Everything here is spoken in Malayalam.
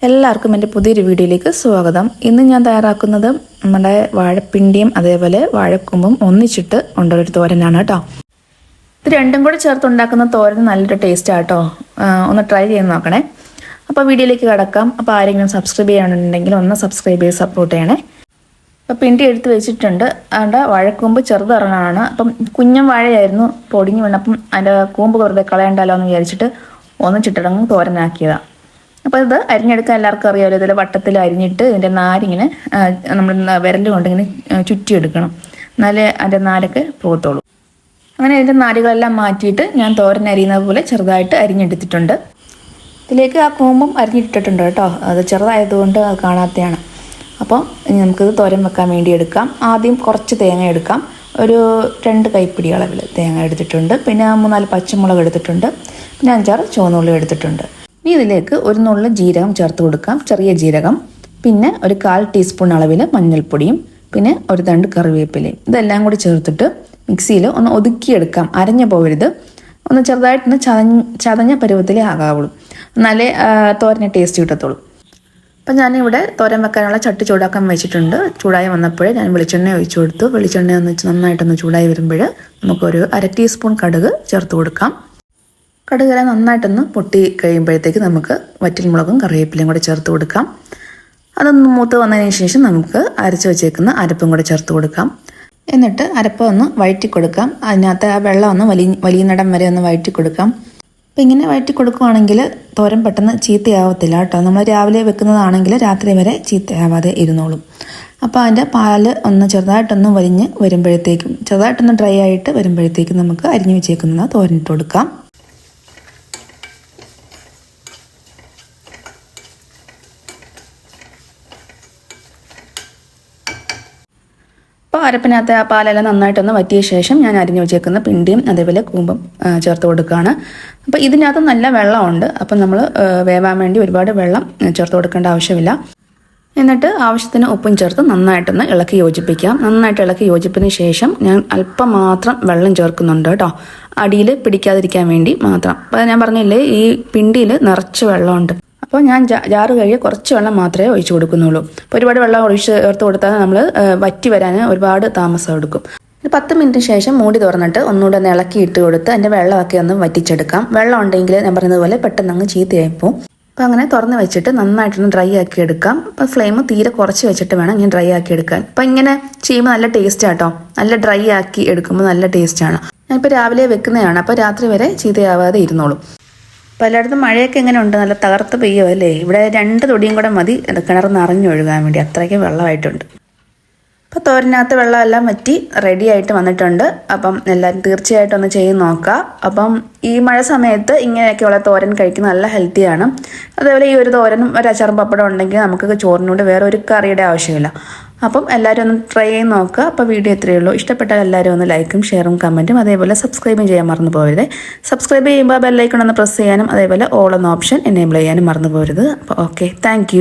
എല്ലാവർക്കും എൻ്റെ പുതിയൊരു വീഡിയോയിലേക്ക് സ്വാഗതം. ഇന്ന് ഞാൻ തയ്യാറാക്കുന്നത് നമ്മുടെ വാഴപ്പിണ്ടിയും അതേപോലെ വാഴക്കൊമ്പും ഒന്നിച്ചിട്ട് കൊണ്ടൊരു തോരനാണ് കേട്ടോ. ഇത് രണ്ടും കൂടെ ചേർത്ത് ഉണ്ടാക്കുന്ന തോരൻ നല്ലൊരു ടേസ്റ്റാണ് കേട്ടോ. ഒന്ന് ട്രൈ ചെയ്ത് നോക്കണേ. അപ്പോൾ വീഡിയോയിലേക്ക് കിടക്കാം. അപ്പോൾ ആരെങ്കിലും സബ്സ്ക്രൈബ് ചെയ്യാനുണ്ടെങ്കിൽ ഒന്ന് സബ്സ്ക്രൈബ് ചെയ്ത് സപ്പോർട്ട് ചെയ്യണേ. അപ്പോൾ പിണ്ടി എടുത്ത് വെച്ചിട്ടുണ്ട്. അതിൻ്റെ വാഴക്കൊമ്പ് ചെറുതറങ്ങാണ്. അപ്പം കുഞ്ഞൻ വാഴയായിരുന്നു, പൊടിഞ്ഞു വീണപ്പം അതിൻ്റെ കൂമ്പ് വെറുതെ കളയണ്ടല്ലോ എന്ന് വിചാരിച്ചിട്ട് ഒന്നിച്ചിട്ടിടങ്ങ് തോരനാക്കിയതാണ്. അപ്പോൾ ഇത് അരിഞ്ഞെടുക്കാൻ എല്ലാവർക്കും അറിയാമല്ലോ. ഇതിൽ വട്ടത്തിൽ അരിഞ്ഞിട്ട് ഇതിൻ്റെ നാരിങ്ങനെ നമ്മൾ വിരൽ കൊണ്ടിങ്ങനെ ചുറ്റിയെടുക്കണം, എന്നാലേ അതിൻ്റെ നാരൊക്കെ പോകത്തുള്ളൂ. അങ്ങനെ ഇതിൻ്റെ നാരുകളെല്ലാം മാറ്റിയിട്ട് ഞാൻ തോരൻ അരിയുന്നത് പോലെ ചെറുതായിട്ട് അരിഞ്ഞെടുത്തിട്ടുണ്ട്. ഇതിലേക്ക് ആ കൂമ്പും അരിഞ്ഞിട്ടിട്ടുണ്ട് കേട്ടോ. അത് ചെറുതായതുകൊണ്ട് അത് കാണാത്തതാണ്. അപ്പോൾ ഇനി നമുക്കിത് തോരൻ വെക്കാൻ വേണ്ടി എടുക്കാം. ആദ്യം കുറച്ച് തേങ്ങ എടുക്കാം. ഒരു 2 കൈപ്പിടി അളവിൽ തേങ്ങ എടുത്തിട്ടുണ്ട്. പിന്നെ 3-4 പച്ചമുളക് എടുത്തിട്ടുണ്ട്. പിന്നെ 5-6 ചുവന്നുള്ളി എടുത്തിട്ടുണ്ട്. ഇനി ഇതിലേക്ക് ഒരു നുള്ളു ജീരകം ചേർത്ത് കൊടുക്കാം, ചെറിയ ജീരകം. പിന്നെ ഒരു 1/4 ടീസ്പൂൺ അളവിൽ മഞ്ഞൾപ്പൊടിയും പിന്നെ ഒരു 2 കറിവേപ്പിലയും. ഇതെല്ലാം കൂടി ചേർത്തിട്ട് മിക്സിയിൽ ഒന്ന് ഒതുക്കിയെടുക്കാം. അരഞ്ഞു പോകരുത്, ഒന്ന് ചെറുതായിട്ടൊന്ന് ചതഞ്ഞ പരുവത്തിലേ ആകാവുള്ളൂ, എന്നാലേ തോരന് ടേസ്റ്റ് കിട്ടത്തുള്ളൂ. അപ്പം ഞാനിവിടെ തോരൻ വെക്കാനുള്ള ചട്ടി ചൂടാക്കാൻ വെച്ചിട്ടുണ്ട്. ചൂടായി വന്നപ്പോൾ ഞാൻ വെളിച്ചെണ്ണ ഒഴിച്ചു കൊടുത്തു. വെളിച്ചെണ്ണ നന്നായിട്ടൊന്ന് ചൂടായി വരുമ്പോൾ നമുക്കൊരു 1/2 ടീസ്പൂൺ കടുക് ചേർത്ത് കൊടുക്കാം. കടുക് നന്നായിട്ടൊന്ന് പൊട്ടി കഴിയുമ്പോഴത്തേക്ക് നമുക്ക് വറ്റൽമുളകും കറിവേപ്പിലയും കൂടെ ചേർത്ത് കൊടുക്കാം. അതൊന്ന് മൂത്ത് വന്നതിന് ശേഷം നമുക്ക് അരച്ച് വെച്ചേക്കുന്ന അരപ്പും കൂടെ ചേർത്ത് കൊടുക്കാം. എന്നിട്ട് അരപ്പ് ഒന്ന് വഴറ്റി കൊടുക്കാം. അതിനകത്ത് ആ വെള്ളം ഒന്ന് വലിയുന്നിടം വരെ ഒന്ന് വഴറ്റി കൊടുക്കാം. അപ്പം ഇങ്ങനെ വഴറ്റി കൊടുക്കുകയാണെങ്കിൽ തോരൻ പെട്ടെന്ന് ചീത്തയാവത്തില്ല കേട്ടോ. നമ്മൾ രാവിലെ വെക്കുന്നതാണെങ്കിൽ രാത്രി വരെ ചീത്തയാവാതെ ഇരുന്നോളും. അപ്പോൾ അതിൻ്റെ പാല് ഒന്ന് ചെറുതായിട്ടൊന്ന് വലിഞ്ഞ് വരുമ്പോഴത്തേക്കും, ചെറുതായിട്ടൊന്ന് ഡ്രൈ ആയിട്ട് വരുമ്പോഴത്തേക്കും നമുക്ക് അരിഞ്ഞു വെച്ചേക്കുന്നത് തോരനിട്ട് കൊടുക്കാം. അപ്പോൾ അരപ്പിനകത്ത് ആ പാലെല്ലാം നന്നായിട്ടൊന്ന് വറ്റിയ ശേഷം ഞാൻ അരിഞ്ഞു വെച്ചേക്കുന്ന പിണ്ടിയും അതേപോലെ കൂമ്പും ചേർത്ത് കൊടുക്കുകയാണ്. അപ്പോൾ ഇതിനകത്ത് നല്ല വെള്ളമുണ്ട്. അപ്പം നമ്മൾ വേവാൻ വേണ്ടി ഒരുപാട് വെള്ളം ചേർത്ത് കൊടുക്കേണ്ട ആവശ്യമില്ല. എന്നിട്ട് ആവശ്യത്തിന് ഉപ്പും ചേർത്ത് നന്നായിട്ടൊന്ന് ഇളക്കി യോജിപ്പിക്കാം. നന്നായിട്ട് ഇളക്കി യോജിപ്പിന് ശേഷം ഞാൻ അല്പം മാത്രം വെള്ളം ചേർക്കുന്നുണ്ട് കേട്ടോ, അടിയിൽ പിടിക്കാതിരിക്കാൻ വേണ്ടി മാത്രം. അപ്പോൾ ഞാൻ പറഞ്ഞില്ലേ, ഈ പിണ്ടിയിൽ നിറച്ച് വെള്ളമുണ്ട്. അപ്പോൾ ഞാൻ ജാറ് കഴുകി കുറച്ച് വെള്ളം മാത്രമേ ഒഴിച്ചു കൊടുക്കുന്നുള്ളൂ. അപ്പോൾ ഒരുപാട് വെള്ളം ഒഴിച്ച് ചേർത്ത് കൊടുത്താൽ നമ്മൾ വറ്റി വരാൻ ഒരുപാട് താമസം എടുക്കും. 10 മിനിറ്റ് ശേഷം മൂടി തുറന്നിട്ട് ഒന്നുകൂടെ ഒന്ന് ഇളക്കി ഇട്ട് കൊടുത്ത് അതിൻ്റെ വെള്ളമൊക്കെ ഒന്ന് വറ്റിച്ചെടുക്കാം. വെള്ളം ഉണ്ടെങ്കിൽ ഞാൻ പറഞ്ഞതുപോലെ പെട്ടെന്ന് അങ്ങ് ചീത്തയായിപ്പോവും. അപ്പോൾ അങ്ങനെ തുറന്ന് വെച്ചിട്ട് നന്നായിട്ടൊന്ന് ഡ്രൈ ആക്കി എടുക്കാം. അപ്പോൾ ഫ്ലെയിം തീരെ കുറച്ച് വെച്ചിട്ട് വേണം ഞാൻ ഡ്രൈ ആക്കി എടുക്കാൻ. അപ്പോൾ ഇങ്ങനെ ചെയ്യുമ്പോൾ നല്ല ടേസ്റ്റ് ആട്ടോ. നല്ല ഡ്രൈ ആക്കി എടുക്കുമ്പോൾ നല്ല ടേസ്റ്റാണ്. ഞാനിപ്പോൾ രാവിലെ വെക്കുന്നതാണ്, അപ്പോൾ രാത്രി വരെ ചീത്തയാവാതെ ഇരുന്നോളും. പലയിടത്തും മഴയൊക്കെ എങ്ങനെ ഉണ്ട്, നല്ല തകർത്ത് പെയ്യോ അല്ലേ. ഇവിടെ 2 തൊടിയും കൂടെ മതി കിണർ നിറഞ്ഞൊഴുകാൻ വേണ്ടി, അത്രയ്ക്ക് വെള്ളമായിട്ടുണ്ട്. അപ്പോൾ തോരനകത്ത് വെള്ളമെല്ലാം വറ്റി റെഡി ആയിട്ട് വന്നിട്ടുണ്ട്. അപ്പം എല്ലാവരും തീർച്ചയായിട്ടും ഒന്ന് ചെയ്ത് നോക്കുക. അപ്പം ഈ മഴ സമയത്ത് ഇങ്ങനെയൊക്കെയുള്ള തോരൻ കഴിക്കുന്നത് നല്ല ഹെൽത്തിയാണ്. അതേപോലെ ഈ ഒരു തോരനും ഒരു അച്ചാറും പപ്പടം ഉണ്ടെങ്കിൽ നമുക്ക് ചോറിനോട് വേറെ ഒരു കറിയുടെ ആവശ്യമില്ല. അപ്പം എല്ലാവരും ഒന്ന് ട്രൈ ചെയ്ത് നോക്കുക. അപ്പോൾ വീഡിയോ ഇത്രയേ ഉള്ളൂ. ഇഷ്ടപ്പെട്ടാൽ എല്ലാവരും ഒന്ന് ലൈക്കും ഷെയറും കമൻറ്റും അതേപോലെ സബ്സ്ക്രൈബും ചെയ്യാൻ മറന്നു പോകരുത്. സബ്സ്ക്രൈബ് ചെയ്യുമ്പോൾ ബെല്ലൈക്കൺ ഒന്ന് പ്രസ് ചെയ്യാനും അതേപോലെ ഓൾ എന്ന ഓപ്ഷൻ എനേബിൾ ചെയ്യാനും മറന്നു പോകരുത്. അപ്പോൾ ഓക്കെ, താങ്ക്